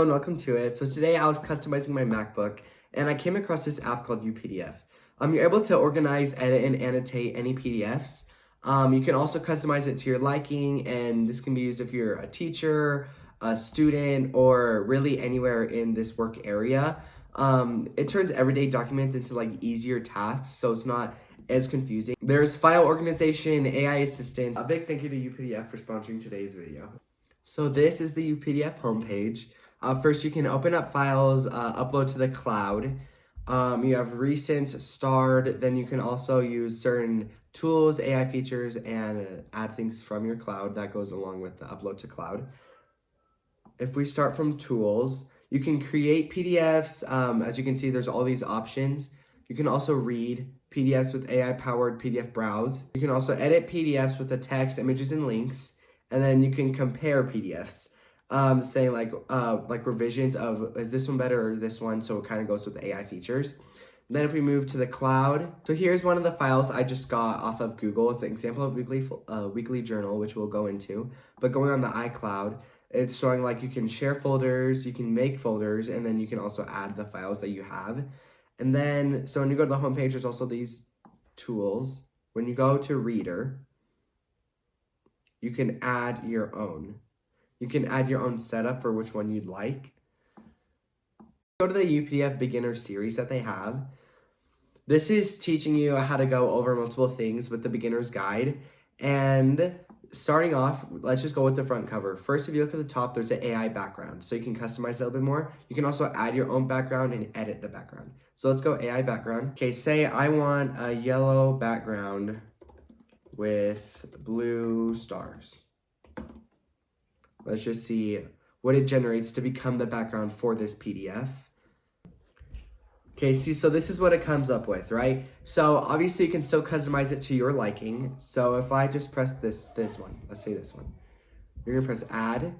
And welcome to it. So today I was customizing my MacBook and I came across this app called UPDF. You're able to organize, edit, and annotate any PDFs. You can also customize it to your liking, and this can be used if you're a teacher, a student, or really anywhere in this work area. It turns everyday documents into like easier tasks, so it's not as confusing. There's file organization, AI assistant. A big thank you to UPDF for sponsoring today's video. So this is the UPDF homepage. First, you can open up files, upload to the cloud. You have recent, starred, then you can also use certain tools, AI features, and add things from your cloud. That goes along with the upload to cloud. If we start from tools, you can create PDFs. As you can see, there's all these options. You can also read PDFs with AI-powered PDF browse. You can also edit PDFs with the text, images, and links. And then you can compare PDFs. Saying like revisions of, is this one better or this one? So it kind of goes with the AI features. Then if we move to the cloud, so here's one of the files I just got off of Google. It's an example of weekly journal, which we'll go into. But going on the iCloud, it's showing like you can share folders, you can make folders, and then you can also add the files that you have. And then, so when you go to the homepage, there's also these tools. When you go to Reader, you can add your own. You can add your own setup for which one you'd like. Go to the UPDF beginner series that they have. This is teaching you how to go over multiple things with the beginner's guide. And starting off, let's just go with the front cover. First, if you look at the top, there's an AI background. So you can customize it a little bit more. You can also add your own background and edit the background. So let's go AI background. Okay, say I want a yellow background with blue stars. Let's just see what it generates to become the background for this PDF. Okay, see, so this is what it comes up with, right? So obviously you can still customize it to your liking. So if I just press this one, let's say this one, you're gonna press add,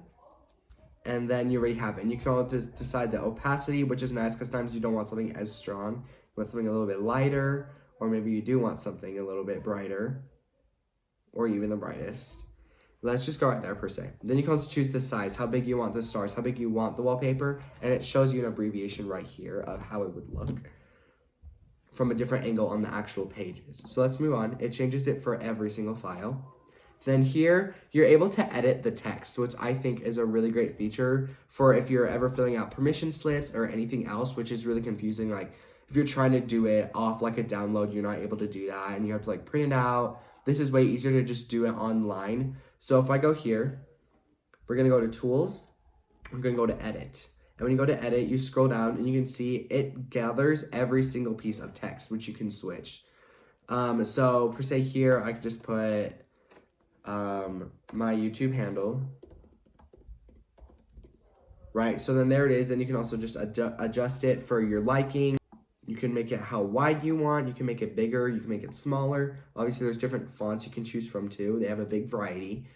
and then you already have it. And you can all just decide the opacity, which is nice because sometimes you don't want something as strong. You want something a little bit lighter, or maybe you do want something a little bit brighter, or even the brightest. Let's just go right there per se. Then you can also choose the size, how big you want the stars, how big you want the wallpaper, and it shows you an abbreviation right here of how it would look from a different angle on the actual pages. So let's move on. It changes it for every single file. Then here, you're able to edit the text, which I think is a really great feature for if you're ever filling out permission slips or anything else, which is really confusing. Like if you're trying to do it off like a download, you're not able to do that, and you have to like print it out. This is way easier to just do it online. So if I go here, we're gonna go to tools, we're gonna go to edit. And when you go to edit, you scroll down and you can see it gathers every single piece of text, which you can switch. So per se here, I could just put my YouTube handle, right? So then there it is, and you can also just adjust it for your liking. You can make it how wide you want, you can make it bigger, you can make it smaller. Obviously there's different fonts you can choose from too. They have a big variety.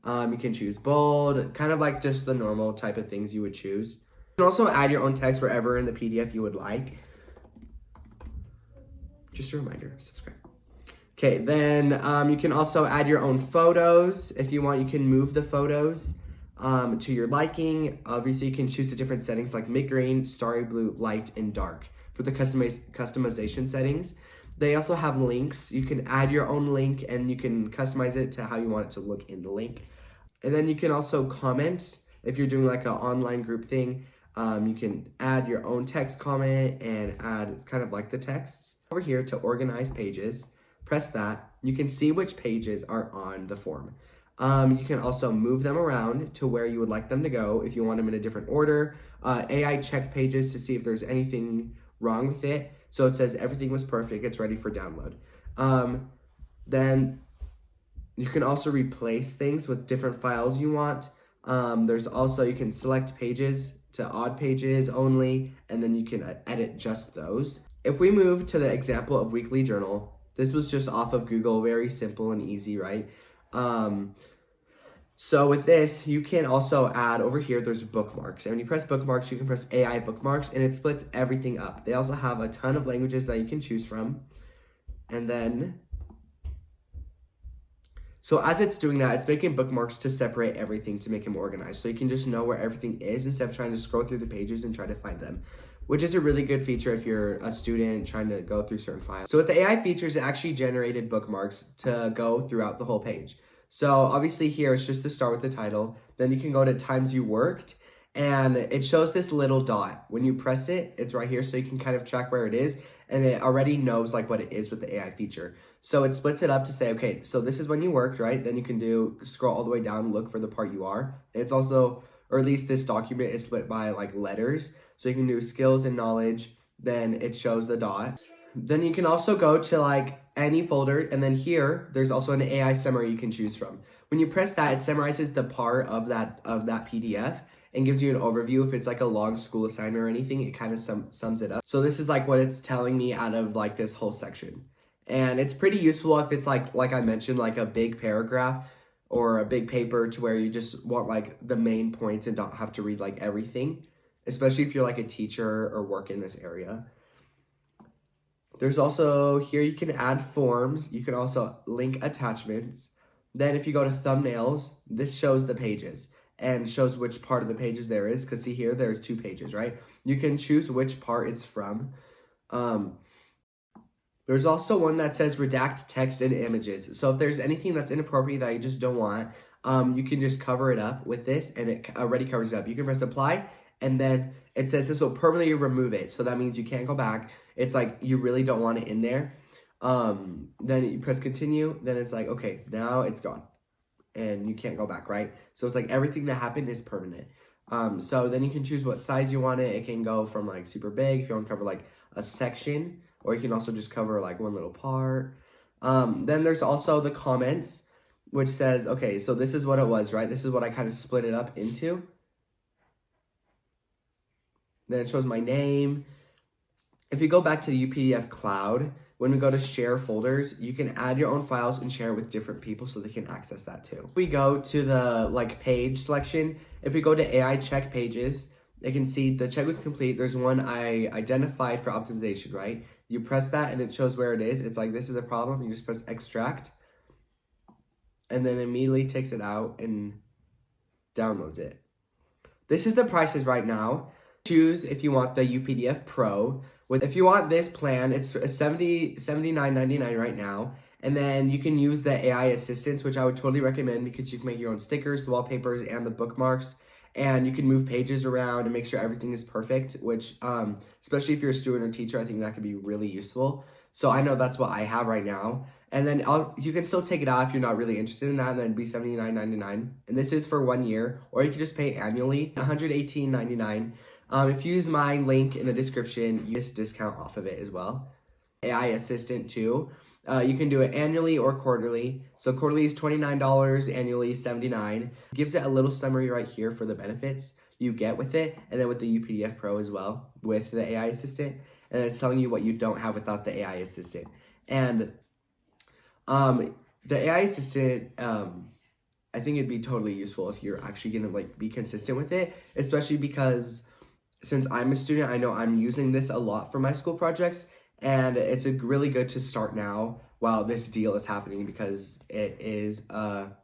You can choose bold, kind of like just the normal type of things you would choose. You can also add your own text wherever in the PDF you would like. Just a reminder, subscribe. Okay, then you can also add your own photos. If you want, you can move the photos to your liking. Obviously you can choose the different settings like mid-green, starry blue, light, and dark. For the customization settings, they also have links. You can add your own link and you can customize it to how you want it to look in the link. And then you can also comment. If you're doing like an online group thing, you can add your own text comment and add, it's kind of like the texts. Over here to organize pages, press that. You can see which pages are on the form. You can also move them around to where you would like them to go if you want them in a different order. AI check pages to see if there's anything wrong with it. So it says everything was perfect, it's ready for download. Then you can also replace things with different files you want. There's also, you can select pages to odd pages only, and then you can edit just those. If we move to the example of weekly journal, this was just off of Google, very simple and easy, right? So with this, you can also add over here, there's bookmarks. And when you press bookmarks, you can press AI bookmarks and it splits everything up. They also have a ton of languages that you can choose from. And then, So as it's doing that, it's making bookmarks to separate everything to make them organized. So you can just know where everything is instead of trying to scroll through the pages and try to find them, which is a really good feature if you're a student trying to go through certain files. So with the AI features, it actually generated bookmarks to go throughout the whole page. So obviously here, it's just to start with the title. Then you can go to times you worked, and it shows this little dot. When you press it, it's right here, so you can kind of track where it is, and it already knows like what it is with the AI feature. So it splits it up to say, okay, so this is when you worked, right? Then you can scroll all the way down, look for the part you are. And it's also, or at least this document is split by like letters. So you can do skills and knowledge, then it shows the dot. Then you can also go to like any folder, and then here, there's also an AI summary you can choose from. When you press that, it summarizes the part of that PDF and gives you an overview. If it's like a long school assignment or anything, it kind of sums it up. So this is like what it's telling me out of like this whole section. And it's pretty useful if it's like I mentioned, like a big paragraph or a big paper to where you just want like the main points and don't have to read like everything, especially if you're like a teacher or work in this area. There's also here you can add forms. You can also link attachments. Then if you go to thumbnails, this shows the pages and shows which part of the pages there is. Because see here, there's 2 pages, right? You can choose which part it's from. There's also one that says redact text and images. So if there's anything that's inappropriate that you just don't want, you can just cover it up with this, and it already covers it up. You can press apply, and then it says this will permanently remove it. So that means you can't go back. It's like you really don't want it in there. Then you press continue, then it's like, okay, now it's gone. And you can't go back, right? So it's like everything that happened is permanent. So then you can choose what size you want it. It can go from like super big if you want to cover like a section, or you can also just cover like one little part. Then there's also the comments, which says, okay, so this is what it was, right? This is what I kind of split it up into. Then it shows my name. If you go back to the UPDF cloud, when we go to share folders, you can add your own files and share it with different people so they can access that too. If we go to the like page selection, if we go to AI check pages, you can see the check was complete. There's one I identified for optimization, right? You press that and it shows where it is. It's like, this is a problem. You just press extract, and then immediately takes it out and downloads it. This is the prices right now. Choose if you want the UPDF Pro. If you want this plan, it's $79.99 right now. And then you can use the AI assistants, which I would totally recommend because you can make your own stickers, the wallpapers, and the bookmarks. And you can move pages around and make sure everything is perfect, which, especially if you're a student or teacher, I think that could be really useful. So I know that's what I have right now. And then you can still take it out if you're not really interested in that, and then be $79.99. And this is for 1 year, or you can just pay annually, $118.99. If you use my link in the description, you get a discount off of it as well. AI assistant too. You can do it annually or quarterly. So quarterly is $29, annually $79. Gives it a little summary right here for the benefits you get with it, and then with the UPDF Pro as well with the AI assistant. And it's telling you what you don't have without the AI assistant. And the AI assistant, I think it'd be totally useful if you're actually gonna like be consistent with it, especially because since I'm a student, I know I'm using this a lot for my school projects, and it's really good to start now while this deal is happening, because it is a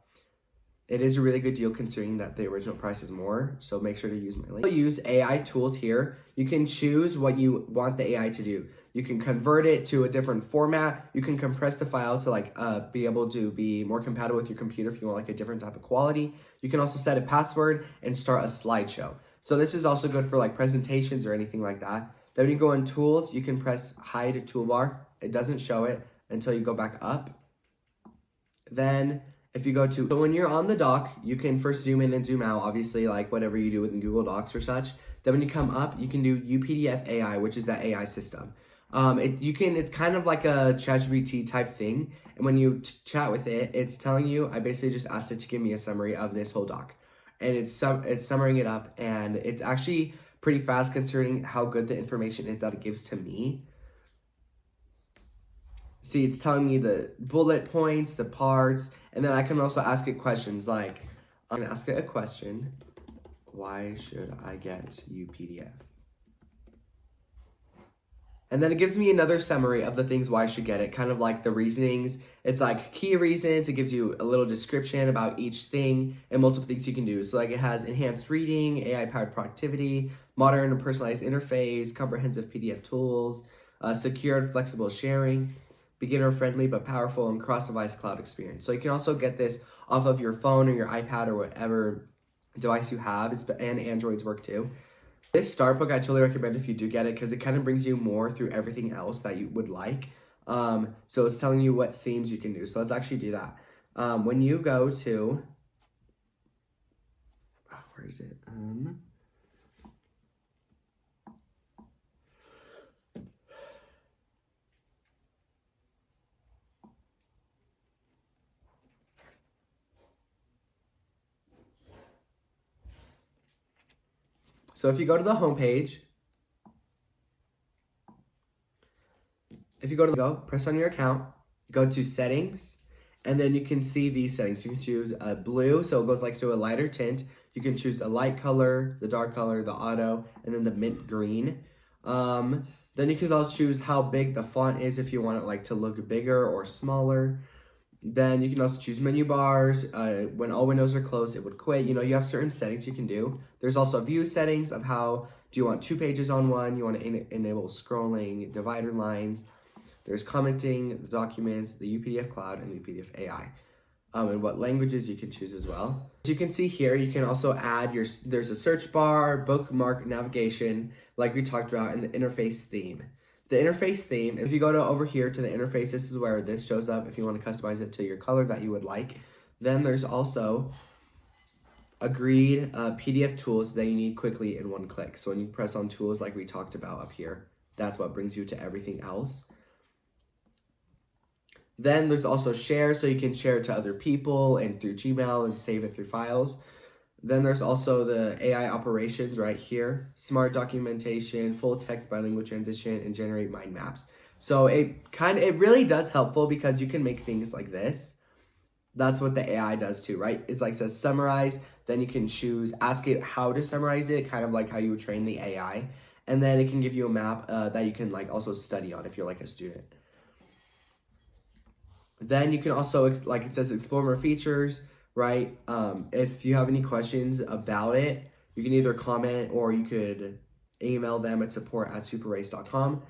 really good deal considering that the original price is more. So make sure to use my link. Use AI tools here. You can choose what you want the AI to do. You can convert it to a different format. You can compress the file to like be able to be more compatible with your computer if you want like a different type of quality. You can also set a password and start a slideshow. So this is also good for like presentations or anything like that. Then when you go in tools, you can press hide toolbar. It doesn't show it until you go back up. Then if you go to, so when you're on the doc, you can first zoom in and zoom out, obviously like whatever you do with Google Docs or such. Then when you come up, you can do UPDF AI, which is that AI system. It's kind of like a ChatGPT type thing. And when you chat with it, it's telling you, I basically just asked it to give me a summary of this whole doc. And it's summarizing it up, and it's actually pretty fast considering how good the information is that it gives to me. See, it's telling me the bullet points, the parts, and then I can also ask it questions like, I'm gonna ask it a question. Why should I get UPDF? And then it gives me another summary of the things why I should get it, kind of like the reasonings. It's like key reasons. It gives you a little description about each thing and multiple things you can do. So like it has enhanced reading, AI-powered productivity, modern and personalized interface, comprehensive PDF tools, secured flexible sharing, beginner-friendly but powerful and cross-device cloud experience. So you can also get this off of your phone or your iPad or whatever device you have, and Androids work too. This start book I totally recommend if you do get it, because it kind of brings you more through everything else that you would like. So it's telling you what themes you can do. So let's actually do that. When you go to, where is it? So if you go to the home page, press on your account, go to settings, and then you can see these settings. You can choose a blue, so it goes like to a lighter tint. You can choose a light color, the dark color, the auto, and then the mint green. Then you can also choose how big the font is if you want it like to look bigger or smaller. Then you can also choose menu bars. When all windows are closed, it would quit. You have certain settings you can do. There's also view settings of how do you want 2 pages on one. You want to enable scrolling, divider lines. There's commenting, the documents, the UPDF cloud, and the UPDF AI. And what languages you can choose as well. As you can see here, you can also add there's a search bar, bookmark, navigation, like we talked about, and the interface theme. The interface theme, if you go to over here to the interface, this is where this shows up if you want to customize it to your color that you would like. Then there's also agreed PDF tools that you need quickly in one click. So when you press on tools like we talked about up here, that's what brings you to everything else. Then there's also share, so you can share it to other people and through Gmail and save it through files. Then there's also the AI operations right here, smart documentation, full text bilingual transition, and generate mind maps. So it really does helpful because you can make things like this. That's what the AI does too, right? It's like says summarize, then you can ask it how to summarize it, kind of like how you would train the AI. And then it can give you a map that you can like also study on if you're like a student. Then you can also, like it says, explore more features, right? If you have any questions about it, you can either comment or you could email them at support@superrace.com.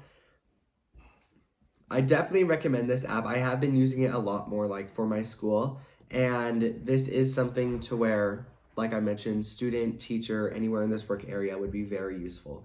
I definitely recommend this app. I have been using it a lot more like for my school, and this is something to where, like I mentioned, student, teacher, anywhere in this work area would be very useful.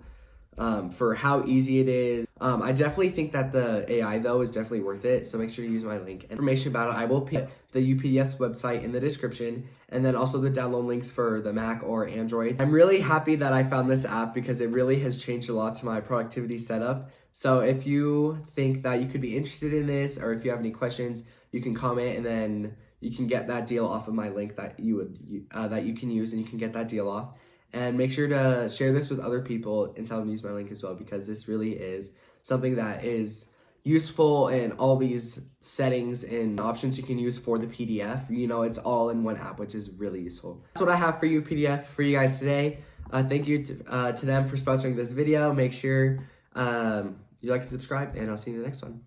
For how easy it is. I definitely think that the AI though is definitely worth it, so make sure to use my link. Information about it, I will put the UPDF's website in the description, and then also the download links for the Mac or Android. I'm really happy that I found this app because it really has changed a lot to my productivity setup. So if you think that you could be interested in this, or if you have any questions, you can comment, and then you can get that deal off of my link that that you can use, and you can get that deal off. And make sure to share this with other people and tell them to use my link as well, because this really is something that is useful in all these settings and options you can use for the PDF. It's all in one app, which is really useful. That's what I have for you, PDF, for you guys today. Thank you to them for sponsoring this video. Make sure you like and subscribe, and I'll see you in the next one.